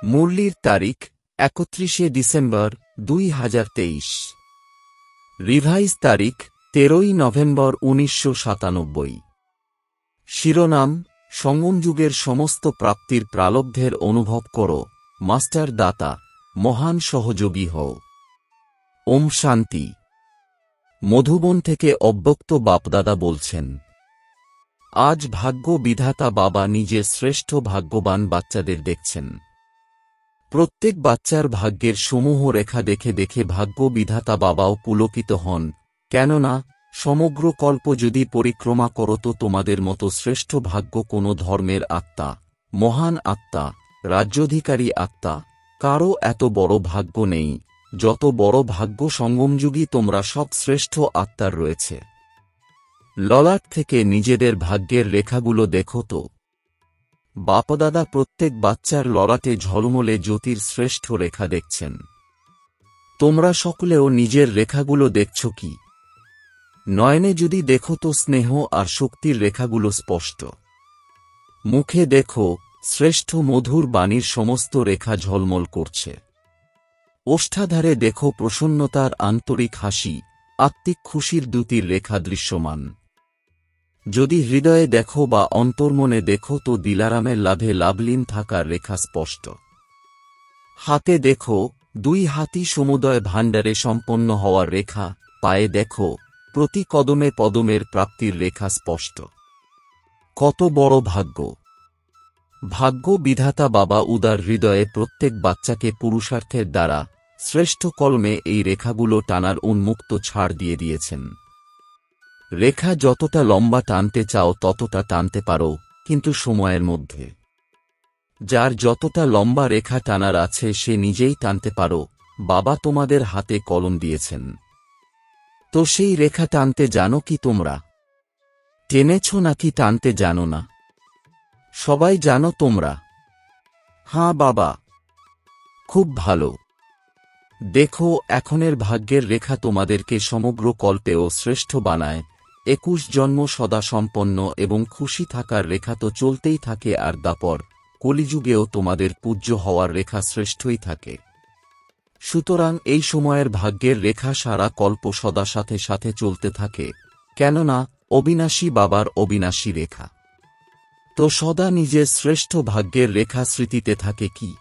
মুরলির তারিখ ৩১ December ২০২৩। Revise তারিখ ১৩ November ১৯৯৭। শিরোনাম: সঙ্গমযুগের সমস্ত প্রাপ্তির প্রালব্ধের অনুভব করো, মাস্টার দাতা, মহান সহযোগী হও। ওম শান্তি। মধুবন থেকে অব্যক্ত বাপদাদা বলছেন, আজ ভাগ্য বিধাতা বাবা নিজের শ্রেষ্ঠ ভাগ্যবান বাচ্চাদের দেখছেন। প্রত্যেক বাচ্চার ভাগ্যের সমূহ রেখা দেখে দেখে ভাগ্য বিধাতা বাবাও পুলকিত হন, কেননা সমগ্র কল্প যদি পরিক্রমা করো তো তোমাদের মতো শ্রেষ্ঠ ভাগ্য কোনো ধর্মের আত্মা, মহান আত্মা, রাজ্যাধিকারী আত্মা কারও এত বড় ভাগ্য নেই যত বড় ভাগ্য সঙ্গমযুগী তোমরা সব শ্রেষ্ঠ আত্মার রয়েছে। ললাট থেকে নিজেদের ভাগ্যের রেখাগুলো দেখো তো। বাপদাদা প্রত্যেক বাচ্চার ললাটে ঝলমলে জ্যোতির শ্রেষ্ঠ রেখা দেখছেন। তোমরা সকলেও নিজের রেখাগুলো দেখছ কি? নয়নে যদি দেখো তো স্নেহ আর শক্তির রেখাগুলো স্পষ্ট। মুখে দেখো শ্রেষ্ঠ মধুর বাণীর সমস্ত রেখা ঝলমল করছে। ওষ্ঠাধারে দেখো প্রসন্নতার আন্তরিক হাসি, আত্মিক খুশির দ্যুতির রেখা দৃশ্যমান। যদি হৃদয়ে দেখো বা অন্তর্মনে দেখো তো দিলারামের লাভে লাভলীন থাকার রেখা স্পষ্ট। হাতে দেখো দুই হাতি সমুদয় ভাণ্ডারে সম্পন্ন হওয়ার রেখা, পায়ে দেখো প্রতি কদমে পদমের প্রাপ্তির রেখা স্পষ্ট। কত বড় ভাগ্য! ভাগ্য বিধাতা বাবা উদার হৃদয়ে প্রত্যেক বাচ্চাকে পুরুষার্থের দ্বারা শ্রেষ্ঠ কলমে এই রেখাগুলো টানার উন্মুক্ত ছাড় দিয়ে দিয়েছেন। রেখা যতটা লম্বা টানতে চাও ততটা টানতে পারো, কিন্তু সময়ের মধ্যে। যার যতটা লম্বা রেখা টানার আছে সে নিজেই টানতে পারো, বাবা তোমাদের হাতে কলম দিয়েছেন। তো সেই রেখা টানতে জানো কি তোমরা? টেনেছ নাকি টানতে জানো না? সবাই জানো তোমরা? হ্যাঁ বাবা, খুব ভালো। দেখো এখনের ভাগ্যের রেখা তোমাদেরকে সমগ্র কল্পেও শ্রেষ্ঠ বানায়। ২১ জন্ম সদা সম্পন্ন এবং খুশি থাকার রেখা তো চলতেই থাকে, আর দাপর কলিযুগেও তোমাদের পূজ্য হওয়ার রেখা শ্রেষ্ঠই থাকে। সুতরাং এই সময়ের ভাগ্যের রেখা সারা কল্প সদা সাথে সাথে চলতে থাকে, কেননা অবিনাশী বাবার অবিনাশী রেখা। তো সদা নিজের শ্রেষ্ঠ ভাগ্যের রেখা স্মৃতিতে থাকে কি?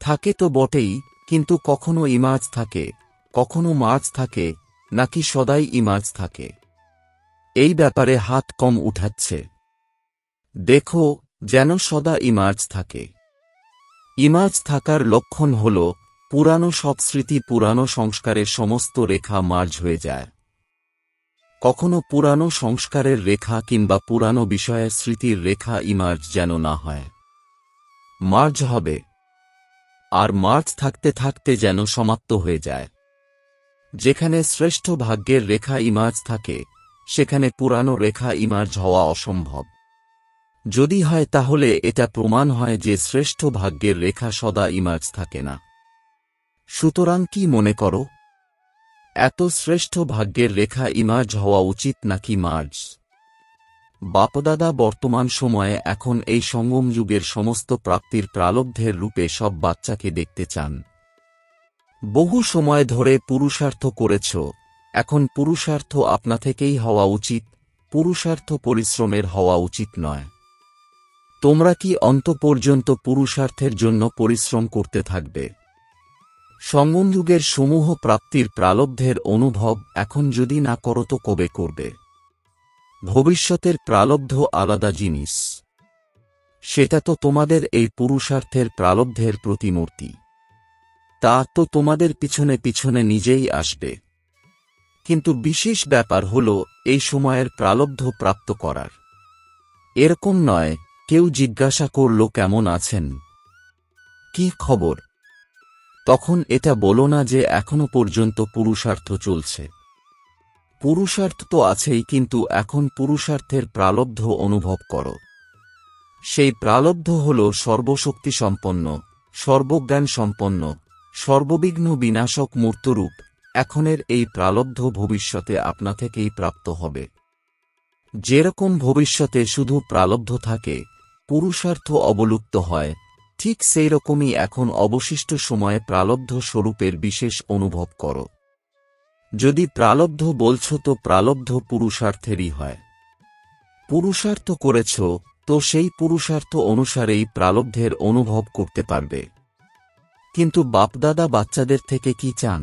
থাকে তো বটেই, কিন্তু কখনো ইমাজ থাকে, কখনো মার্জ থাকে, নাকি সদাই ইমাজ থাকে? এই ব্যাপারে হাত কম উঠাচ্ছে। দেখো যেন সদা ইমাজ থাকে। ইমাজ থাকার লক্ষণ হল পুরানো সব স্মৃতি, পুরানো সংস্কারের সমস্ত রেখা মার্জ হয়ে যায়। কখনো পুরানো সংস্কারের রেখা কিংবা পুরানো বিষয়ের স্মৃতির রেখা ইমার্জ যেন না হয়, মার্জ হবে। আর মার্জ থাকতে থাকতে যেন সমাপ্ত হয়ে যায়। যেখানে শ্রেষ্ঠ ভাগ্যের রেখা ইমার্জ থাকে সেখানে পুরানো রেখা ইমার্জ হওয়া অসম্ভব। যদি হয় তাহলে এটা প্রমাণ হয় যে শ্রেষ্ঠ ভাগ্যের রেখা সদা ইমার্জ থাকে না। সুতরাং কি মনে করো, এত শ্রেষ্ঠ ভাগ্যের রেখা ইমার্জ হওয়া উচিত নাকি মার্জ? বাপদাদা বর্তমান সময়ে এখন এই সঙ্গম যুগের সমস্ত প্রাপ্তির প্রালব্ধের রূপে সব বাচ্চাকে দেখতে চান। বহু সময় ধরে পুরুষার্থ করেছ, এখন পুরুষার্থ আপনা থেকেই হওয়া উচিত, পুরুষার্থ পরিশ্রমের হওয়া উচিত নয়। তোমরা কি অন্ত পর্যন্ত পুরুষার্থের জন্য পরিশ্রম করতে থাকবে? সঙ্গমযুগের সমূহ প্রাপ্তির প্রালব্ধের অনুভব এখন যদি না করো তো কবে করবে? ভবিষ্যতের প্রালব্ধ আলাদা জিনিস, সেটা তো তোমাদের এই পুরুষার্থের প্রালব্ধের প্রতিমূর্তি। তা তো তোমাদের পিছনে পিছনে নিজেই আসবে। কিন্তু বিশেষ ব্যাপার হল এই সময়ের প্রালব্ধ প্রাপ্ত করার। এরকম নয় কেউ জিজ্ঞাসা করল কেমন আছেন, কি খবর, তখন এটা বলো না যে এখনো পর্যন্ত পুরুষার্থ চলছে। পুরুষার্থ তো আছেই, কিন্তু এখন পুরুষার্থের প্রালব্ধ অনুভব করো। সেই প্রালব্ধ হল সর্বশক্তি সম্পন্ন, সর্বজ্ঞান সম্পন্ন, সর্ববিঘ্ন বিনাশক মূর্তরূপ। এখনের এই প্রালব্ধ ভবিষ্যতে আপনা থেকেই প্রাপ্ত হবে। যেরকম ভবিষ্যতে শুধু প্রালব্ধ থাকে, পুরুষার্থ অবলুপ্ত হয়, ঠিক সেই রকমই এখন অবশিষ্ট সময়ে প্রালব্ধ স্বরূপের বিশেষ অনুভব করো। যদি প্রালব্ধ বলছ তো প্রালব্ধ পুরুষার্থেরই হয়। পুরুষার্থ করেছ তো সেই পুরুষার্থ অনুসারেই প্রালব্ধের অনুভব করতে পারবে। কিন্তু বাপদাদা বাচ্চাদের থেকে কি চান?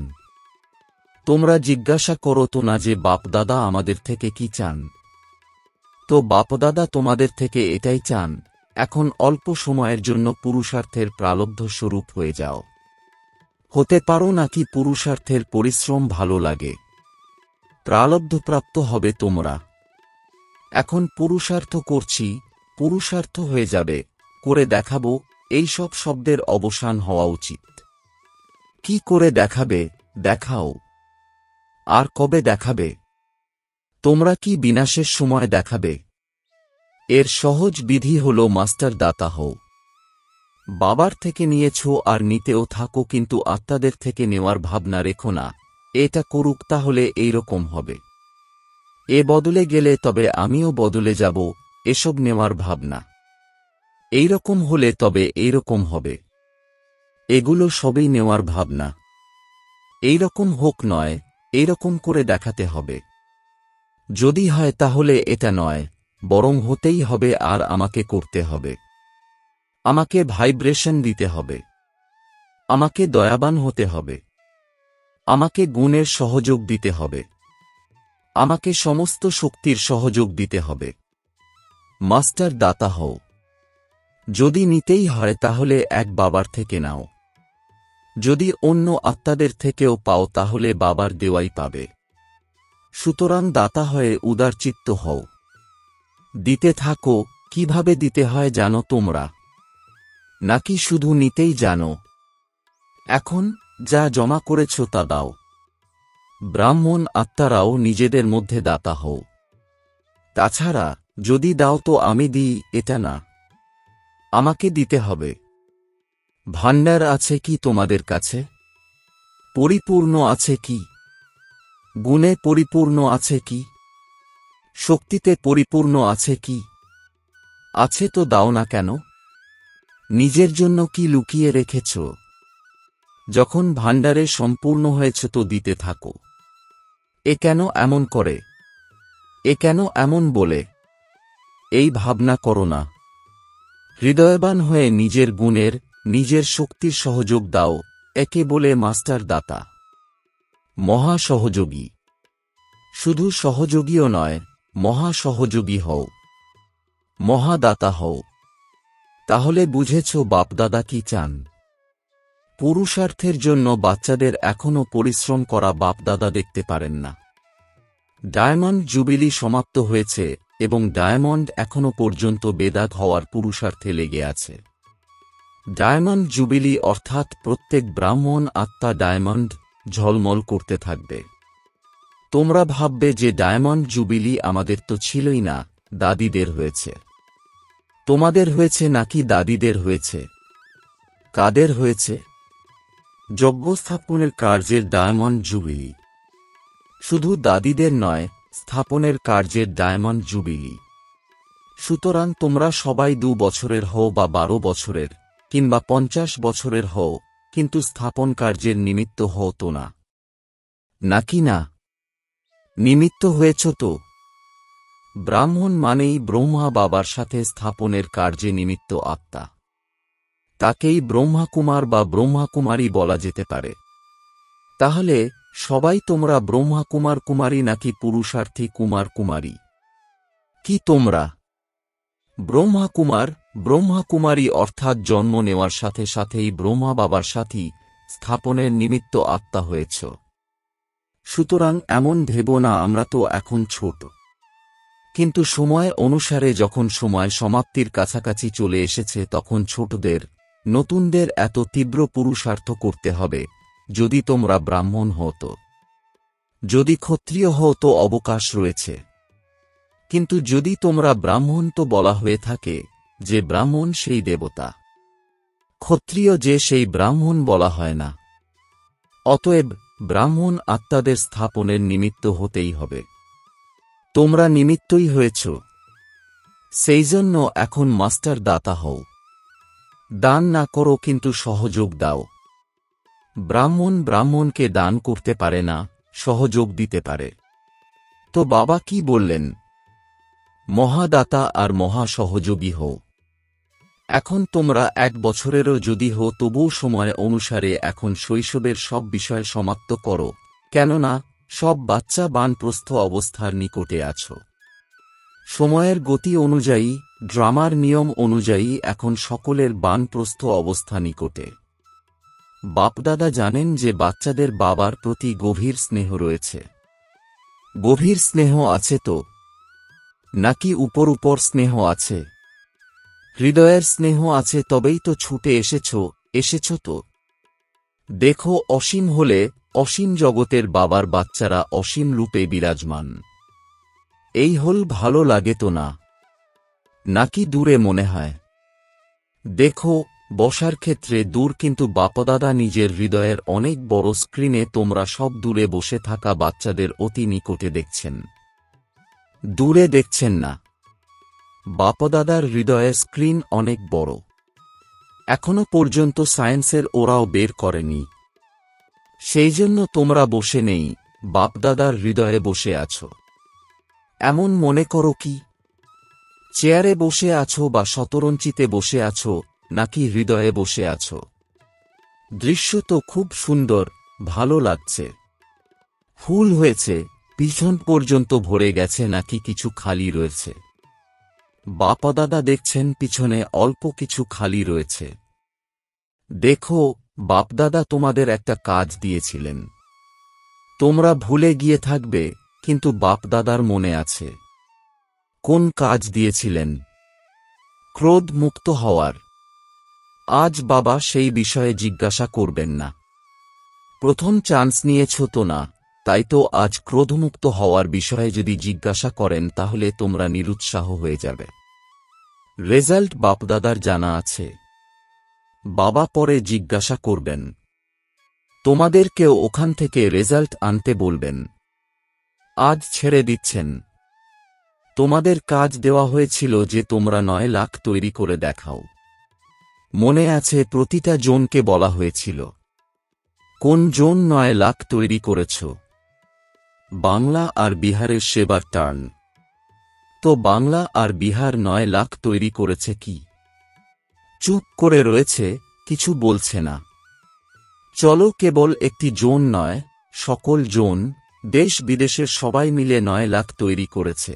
তোমরা জিজ্ঞাসা করো তো না যে বাপদাদা আমাদের থেকে কি চান? তো বাপদাদা তোমাদের থেকে এটাই চান, এখন অল্প সময়ের জন্য পুরুষার্থের প্রালব্ধ স্বরূপ হয়ে যাও। হতে পারো নাকি পুরুষার্থের পরিশ্রম ভালো লাগে, প্রালব্ধপ্রাপ্ত হবে তোমরা। এখন পুরুষার্থ করছি, পুরুষার্থ হয়ে যাবে, করে দেখাবো, এই সব শব্দের অবসান হওয়া উচিত। কি করে দেখাবে? দেখাও। আর কবে দেখাবে? তোমরা কি বিনাশের সময় দেখাবে? এর সহজ বিধি হল মাস্টার দাতা হও। বাবার থেকে নিয়েছ আর নিতেও থাকো, কিন্তু আত্মাদের থেকে নেওয়ার ভাবনা রেখো না। এটা করুক তাহলে এইরকম হবে। এ বদলে গেলে তবে আমিও বদলে যাব, এসব নেওয়ার ভাবনা। এইরকম হলে তবে এইরকম হবে। এগুলো সবই নেওয়ার ভাবনা। এইরকম হোক নয়, এইরকম করে দেখাতে হবে। যদি হয় তাহলে এটা নয়, বরং হতেই হবে, আর আমাকে করতে হবে। আমাকে ভাইব্রেশন দিতে হবে। আমাকে দয়াবান হতে হবে। আমাকে গুণের সহযোগ দিতে হবে। আমাকে সমস্ত শক্তির সহযোগ দিতে হবে। মাস্টার দাতা হও। যদি নিতেই হয় তাহলে এক বাবার থেকে নাও। যদি অন্য আত্মাদের থেকেও পাও তাহলে বাবার দেওয়াই পাবে। সুতরাং দাতা হয়ে উদারচিত্ত হও। দিতে থাকো। কিভাবে দিতে হয় জানো তোমরা? নাকি শুধু নিতেই জানো? এখন যা জমা করেছ তা দাও। ব্রাহ্মণ আত্মারাও নিজেদের মধ্যে দাতা হও। তাছাড়া যদি দাও তো আমি দিই এটা না, আমাকে দিতে হবে। ভাণ্ডার আছে কি তোমাদের কাছে? পরিপূর্ণ আছে কি? গুণে পরিপূর্ণ আছে কি? শক্তিতে পরিপূর্ণ আছে কি? আছে তো দাও না কেন? নিজের জন্য কি লুকিয়ে রেখেছ? যখন ভাণ্ডারে সম্পূর্ণ হয়েছে তো দিতে থাকো। এ কেন এমন করে? এ কেন এমন বলে? এই ভাবনা করো না। হৃদয়বান হয়ে নিজের গুণের, নিজের শক্তির সহযোগ দাও। একে বলে মাস্টার দাতা, মহা সহযোগী। শুধু সহযোগীও নয়, মহা সহযোগী হও, মহাদাতা হও। তাহলে বুঝেছ বাপদাদা কি চান। পুরুষার্থের জন্য বাচ্চাদের এখনও পরিশ্রম করা বাপদাদা দেখতে পারেন না। ডায়মন্ড জুবিলি সমাপ্ত হয়েছে এবং ডায়মন্ড এখনও পর্যন্ত বেদাগ হওয়ার পুরুষার্থে লেগে আছে। ডায়মন্ড জুবিলি অর্থাৎ প্রত্যেক ব্রাহ্মণ আত্মা ডায়মন্ড ঝলমল করতে থাকবে। তোমরা ভাববে যে ডায়মন্ড জুবিলি আমাদের তো ছিলই না, দাদিদের হয়েছে। তোমাদের হয়েছে নাকি দাদিদের হয়েছে? কাদের হয়েছে? যজ্ঞস্থাপনের কার্যের ডায়মন্ড জুবিলি। শুধু দাদিদের নয়, স্থাপনের কার্যের ডায়মন্ড জুবিলি। সুতরাং তোমরা সবাই 2 বছরের হও বা 12 বছরের কিংবা 50 বছরের হও, কিন্তু স্থাপন কার্যের নিমিত্ত হও তো না। নাকি না? নিমিত্ত হয়েছ তো। ব্রাহ্মণ মানেই ব্রহ্মা বাবার সাথে স্থাপনের কার্যে নিমিত্ত আত্মা। তাকেই ব্রহ্মাকুমার বা ব্রহ্মাকুমারী বলা যেতে পারে। তাহলে সবাই তোমরা ব্রহ্মাকুমার কুমারী নাকি পুরুষার্থী কুমার কুমারী? কি তোমরা ব্রহ্মাকুমার, ব্রহ্মাকুমারী অর্থাৎ জন্ম নেওয়ার সাথে সাথেই ব্রহ্মা বাবার সাথী স্থাপনের নিমিত্ত আত্মা হয়েছ। সুতরাং এমন ভেবো না আমরা তো এখন ছোট। কিন্তু সময় অনুসারে যখন সময় সমাপ্তির কাছাকাছি চলে এসেছে তখন ছোটদের, নতুনদের এত তীব্র পুরুষার্থ করতে হবে। যদি তোমরা ব্রাহ্মণ হও তো, যদি ক্ষত্রিয় হও তো অবকাশ রয়েছে। কিন্তু যদি তোমরা ব্রাহ্মণ তো বলা হয়ে থাকে যে ব্রাহ্মণ সেই দেবতা, ক্ষত্রিয় যে সেই ব্রাহ্মণ বলা হয় না। অতএব ব্রাহ্মণ আত্মাদের স্থাপনের নিমিত্ত হতেই হবে। তোমরা নিমিত্তই হয়েছ। সেই জন্য এখন মাস্টার দাতা হও। দান না করো কিন্তু সহযোগ দাও। ব্রাহ্মণ ব্রাহ্মণকে দান করতে পারে না, সহযোগ দিতে পারে। তো বাবা কি বললেন? মহাদাতা আর মহা সহযোগী হও। এখন তোমরা 1 বছরেরও যদি হো তবুও সময় অনুসারে এখন শৈশবের সব বিষয় সমাপ্ত করো, কেননা সব বাচ্চা বানপ্রস্থ অবস্থার নিকটে আছো। সময়ের গতি অনুযায়ী, ড্রামার নিয়ম অনুযায়ী এখন সকলের বানপ্রস্থ অবস্থা নিকটে। বাপদাদা জানেন যে বাচ্চাদের বাবার প্রতি গভীর স্নেহ রয়েছে। গভীর স্নেহ আছে তো? নাকি উপর উপর স্নেহ আছে? হৃদয়ের স্নেহ আছে তবেই তো ছুটে এসেছ তো। দেখো, অসীম হলে অসীম জগতের বাবার বাচ্চারা অসীম রূপে বিরাজমান। এই হল ভালো লাগে তো না? নাকি দূরে মনে হয়? দেখো, বসার ক্ষেত্রে দূর, কিন্তু বাপদাদা নিজের হৃদয়ের অনেক বড় স্ক্রিনে তোমরা সব দূরে বসে থাকা বাচ্চাদের অতি নিকটে দেখছেন। দূরে দেখছেন না। বাপদাদার হৃদয়ের স্ক্রিন অনেক বড়। এখনো পর্যন্ত সায়েন্সের ওরাও বের করেনি। সেই জন্য তোমরা বসে নেই, বাপদাদার হৃদয়ে বসে আছো। এমন মনে করো কি চেয়ারে বসে আছো বা শতরঞ্চিতে বসে আছো, নাকি হৃদয়ে বসে আছো? দৃশ্য তো খুব সুন্দর, ভালো লাগছে। ফুল হয়েছে, পিছন পর্যন্ত ভরে গেছে নাকি কিছু খালি রয়েছে? বাপদাদা দেখছেন পিছনে অল্প কিছু খালি রয়েছে। দেখো, বাপদাদা তোমাদের একটা কাজ দিয়েছিলেন। তোমরা ভুলে গিয়ে থাকবে, কিন্তু বাপদাদার মনে আছে। কোন কাজ দিয়েছিলেন? ক্রোধ মুক্ত হওয়ার। আজ বাবা সেই বিষয়ে জিজ্ঞাসা করবেন না। প্রথম চান্স নিয়েছ তো না, তাই তো আজ ক্রোধমুক্ত হওয়ার বিষয়ে যদি জিজ্ঞাসা করেন তাহলে তোমরা নিরুৎসাহ হয়ে যাবে। রেজাল্ট বাপদাদার জানা আছে। বাবা পরে জিজ্ঞাসা করবেন। তোমাদেরকেও ওখান থেকে রেজাল্ট আনতে বলবেন। আজ ছেড়ে দিচ্ছেন। তোমাদের কাজ দেওয়া হয়েছিল যে তোমরা 9 লাখ তৈরি করে দেখাও। মনে আছে প্রতিটা জোনকে বলা হয়েছিল। কোন জোন 9 লাখ তৈরি করেছ? বাংলা আর বিহারের সেবার টার্ন। তো বাংলা আর বিহার 9 লাখ তৈরি করেছে কি? চুপ করে রয়েছে, কিছু বলছে না। চলো, কেবল একটি জোন নয়, সকল জোন, দেশ বিদেশের সবাই মিলে 9 লাখ তৈরি করেছে।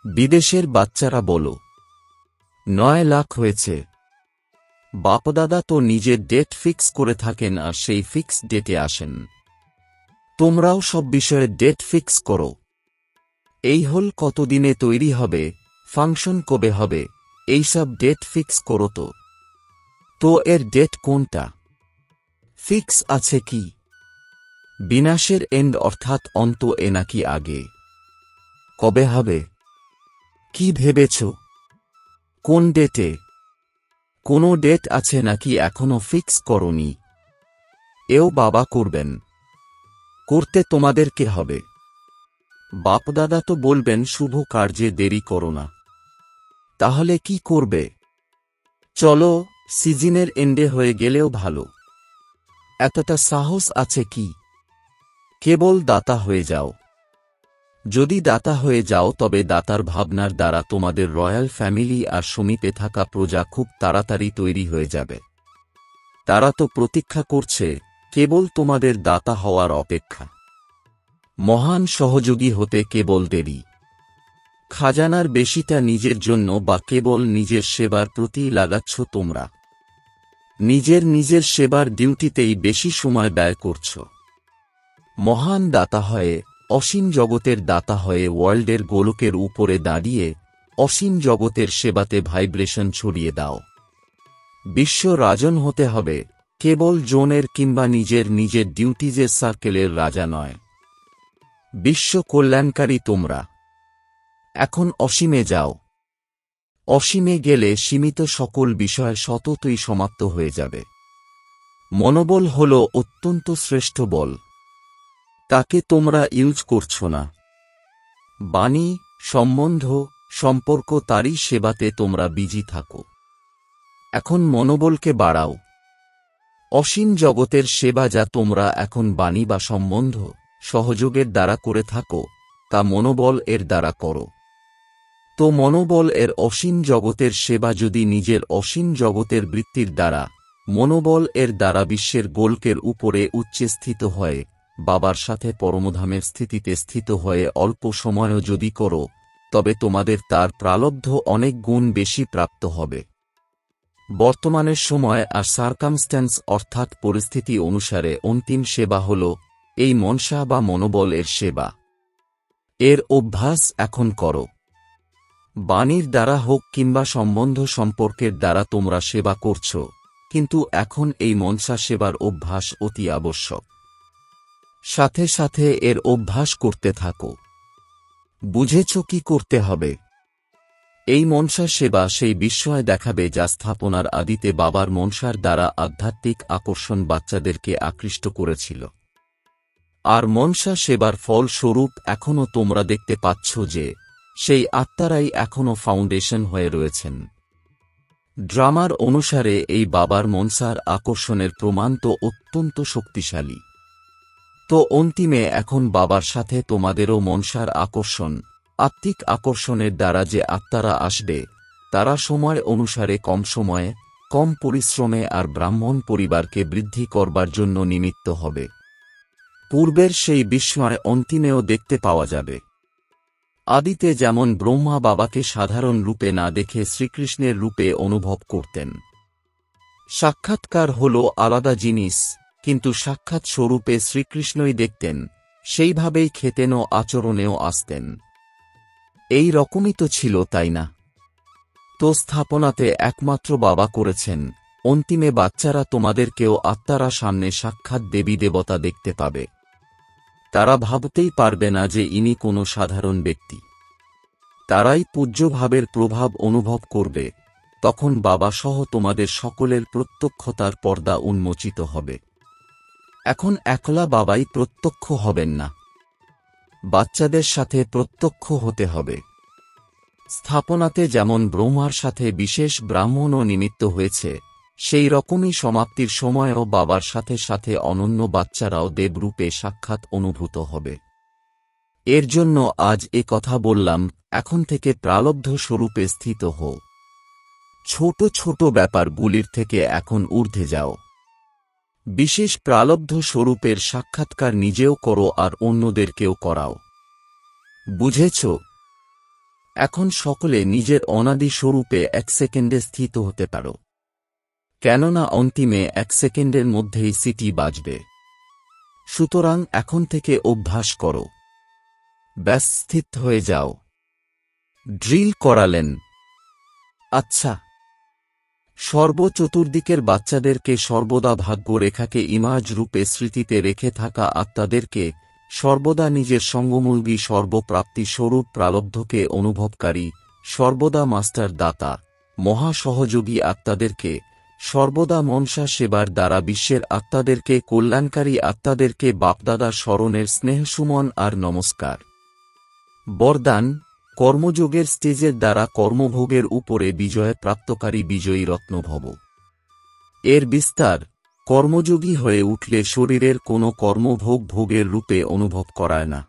বিদেশের বাচ্চারা বলো, 9 লাখ হয়েছে। বাপদাদা তো নিজের ডেট ফিক্স করে থাকেন আর সেই ফিক্স ডেটে আসেন। তোমরাও সব বিষয়ে ডেট ফিক্স করো। এই হল কতদিনে তৈরি হবে, ফাংশন কবে হবে, এইসব ডেট ফিক্স করো তো। তো এর ডেট কোনটা? ফিক্স আছে কি? বিনাশের এন্ড অর্থাৎ অন্ত এ নাকি আগে? কবে হবে? কি ভেবেছ? কোন ডেটে? কোনো ডেট আছে নাকি এখনো ফিক্স করনি? এও বাবা করবেন। করতে তোমাদেরকে হবে। বাপদাদা তো বলবেন শুভ কার্যে দেরি করো না। তাহলে কি করবে? চলো, সিজনের এন্ডে হয়ে গেলেও ভালো। এতটা সাহস আছে কি? কেবল দাতা হয়ে যাও। যদি দাতা হয়ে যাও তবে দাতার ভাবনার দ্বারা তোমাদের রয়্যাল ফ্যামিলি আর সমীপে থাকা প্রজা খুব তাড়াতাড়ি তৈরি হয়ে যাবে। তারা তো প্রতীক্ষা করছে, কেবল তোমাদের দাতা হওয়ার অপেক্ষা। মহান সহযোগী হতে কেবল দেরি। খাজানার বেশিটা নিজের জন্য বা কেবল নিজের সেবার প্রতি লাগাচ্ছ তোমরা। নিজের সেবার ডিউটিতেই বেশি সময় ব্যয় করছ। মহান দাতা হয়ে, অসীম জগতের দাতা হয়ে ওয়ার্ল্ডের গোলকের উপরে দাঁড়িয়ে অসীম জগতের সেবাতে ভাইব্রেশন ছড়িয়ে দাও। বিশ্ব রাজন হতে হবে, কেবল জোনের কিংবা নিজের ডিউটিজের সার্কেলের রাজা নয়। বিশ্ব কল্যাণকারী তোমরা। এখন অসীমে যাও। অসীমে গেলে সীমিত সকল বিষয় সততই সমাপ্ত হয়ে যাবে। মনোবল হল অত্যন্ত শ্রেষ্ঠ বল। তাকে তোমরা ইউজ করছ না। বাণী, সম্বন্ধ, সম্পর্ক তারই সেবাতে তোমরা বিজি থাকো। এখন মনোবলকে বাড়াও। অসীম জগতের সেবা যা তোমরা এখন বাণী বা সম্বন্ধ সহযোগের দ্বারা করে থাকো, তা মনোবল এর দ্বারা করো। তো মনোবল এর অসীম জগতের সেবা যদি নিজের অসীম জগতের বৃত্তির দ্বারা মনোবল এর দ্বারা বিশ্বের গোলকের উপরে উচ্চে স্থিত হয়ে বাবার সাথে পরমধামের স্থিতিতে স্থিত হয়ে অল্প সময়ও যদি করো, তবে তোমাদের তার প্রালব্ধ অনেক গুণ বেশি প্রাপ্ত হবে। বর্তমানের সময় আর সার্কামস্ট্যান্স অর্থাৎ পরিস্থিতি অনুসারে অন্তিম সেবা হল এই মনসা বা মনোবল এর সেবা। এর অভ্যাস এখন করো। বাণীর দ্বারা হোক কিংবা সম্বন্ধ সম্পর্কের দ্বারা তোমরা সেবা করছ, কিন্তু এখন এই মনসা সেবার অভ্যাস অতি আবশ্যক। সাথে সাথে এর অভ্যাস করতে থাকো। বুঝেছ কি করতে হবে? এই মনসা সেবা সেই বিস্ময় দেখাবে যা স্থাপনার আদিতে বাবার মনসার দ্বারা আধ্যাত্মিক আকর্ষণ বাচ্চাদেরকে আকৃষ্ট করেছিল। আর মনসা সেবার ফল স্বরূপ এখনও তোমরা দেখতে পাচ্ছ যে সেই আত্মারাই এখনও ফাউন্ডেশন হয়ে রয়েছেন। ড্রামার অনুসারে এই বাবার মনসার আকর্ষণের প্রমাণ তো অত্যন্ত শক্তিশালী। তো অন্তিমে এখন বাবার সাথে তোমাদেরও মনসার আকর্ষণ, আত্মিক আকর্ষণের দ্বারা যে আত্মারা আসবে, তারা সময় অনুসারে কম সময়ে, কম পরিশ্রমে আর ব্রাহ্মণ পরিবারকে বৃদ্ধি করবার জন্য নিমিত্ত হবে। পূর্বের সেই বিস্ময় অন্তিমেও দেখতে পাওয়া যাবে। আদিতে যেমন ব্রহ্মা বাবাকে সাধারণ রূপে না দেখে শ্রীকৃষ্ণের রূপে অনুভব করতেন। সাক্ষাৎকার হল আলাদা জিনিস, কিন্তু সাক্ষাৎ স্বরূপে শ্রীকৃষ্ণই দেখতেন, সেইভাবেই খেতেন ও আচরণেও আসতেন। এই রকমই তো ছিল, তাই না? তো স্থাপনাতে একমাত্র বাবা করেছেন, অন্তিমে বাচ্চারা তোমাদেরকেও আত্মারা সামনে সাক্ষাৎ দেবী দেবতা দেখতে পাবে। তারা ভাবতেই পারবে না যে ইনি কোনো সাধারণ ব্যক্তি। তারাই পূজ্যভাবের প্রভাব অনুভব করবে। তখন বাবা সহ তোমাদের সকলের প্রত্যক্ষতার পর্দা উন্মোচিত হবে। এখন একলা বাবাই প্রত্যক্ষ হবেন না, বাচ্চাদের সাথে প্রত্যক্ষ হতে হবে। স্থাপনাতে যেমন ব্রহ্মার সাথে বিশেষ ব্রাহ্মণও নিমিত্ত হয়েছে, সেই রকমই সমাপ্তির সময়ও বাবার সাথে সাথে অনন্য বাচ্চারাও দেবরূপে সাক্ষাৎ অনুভূত হবে। এর জন্য আজ এ কথা বললাম, এখন থেকে প্রালব্ধ স্বরূপে স্থিত হও। ছোট ছোট ব্যাপারগুলির থেকে এখন ঊর্ধ্বে যাও। বিশেষ প্রালব্ধ স্বরূপের সাক্ষাৎকার নিজেও করো আর অন্যদেরকেও করাও। বুঝেছ? এখন সকলে নিজের অনাদি স্বরূপে 1 সেকেন্ডে স্থিত হতে পারো, কেননা অন্তিমে 1 সেকেন্ডের মধ্যেই সিটি বাজবে। সুতরাং এখন থেকে অভ্যাস করো। ব্যাস স্থিত হয়ে যাও। ড্রিল করালেন। আচ্ছা, চতুর্দিকের বাচ্চাদেরকে সর্বদা ভাগ্য রেখাকে ইমাজ রূপে স্মৃতিতে রেখে থাকা আত্মাদেরকে সর্বদা নিজের সঙ্গমূলগী সর্বপ্রাপ্তি স্বরূপ প্রালব্ধকে অনুভবকারী সর্বদা মাস্টার দাতা মহাসহযোগী আত্মাদেরকে সর্বদা মনসা সেবার দ্বারা বিশ্বের আত্মাদেরকে কল্যাণকারী আত্মাদেরকে বাপদাদার স্মরণের স্নেহসুমন আর নমস্কার। বরদান: কর্মযোগের স্টেজের দ্বারা কর্মভোগের উপরে বিজয় প্রাপ্তকারী বিজয়ী রত্ন ভব। এর বিস্তার: কর্মযোগী হয়ে উঠলে শরীরের কোনো কর্মভোগ ভোগের রূপে অনুভব করায় না।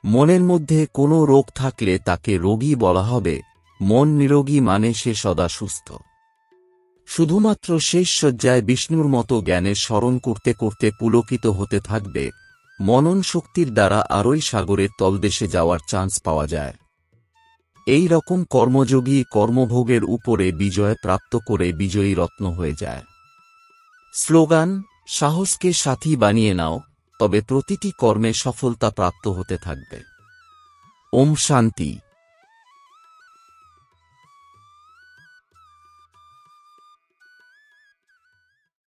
মনের মধ্যে কোনো রোগ থাকলে তাকে রোগী বলা হবে, মন নিরোগী মানে সে সদা সুস্থ। শুধুমাত্র শেষ শয্যায় বিষ্ণুর মতো জ্ঞানের স্মরণ করতে করতে পুলকিত হতে থাকবে। মনন শক্তির দ্বারা আরই সাগরের তলদেশে যাওয়ার চান্স পাওয়া যায়। এই রকম কর্মযোগী কর্মভোগের উপরে বিজয় প্রাপ্ত করে বিজয়ী রত্ন হয়ে যায়। স্লোগান: সাহসকে সাথী বানিয়ে নাও, তবে প্রতিটি কর্মে সফলতা প্রাপ্ত হতে থাকবে। ওম শান্তি।